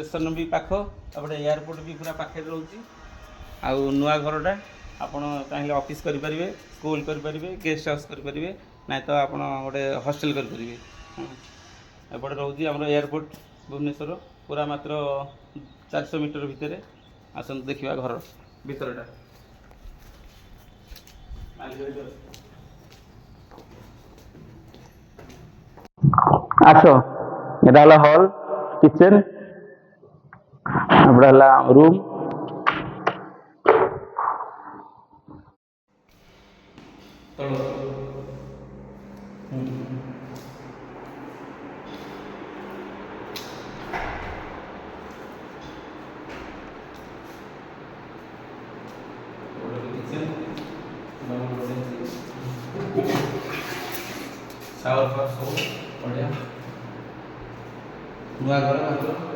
station भी पाख तापर एयरपोर्ट भी पूरा पाखे रोचे आउ नुआ घरटा आपण चाहिए ऑफिस करें स्कूल करें गेस्ट हाउस करें ना तो आप गोटे हॉस्टल करें एपटे रोचे आम एयरपोर्ट भुवनेश्वर पूरा मात्र 400 मीटर भितर आसत देखा घर भीतरटा आस एटा हॉल किचन एपटा रूम शावर सब बढ़िया नुआ घर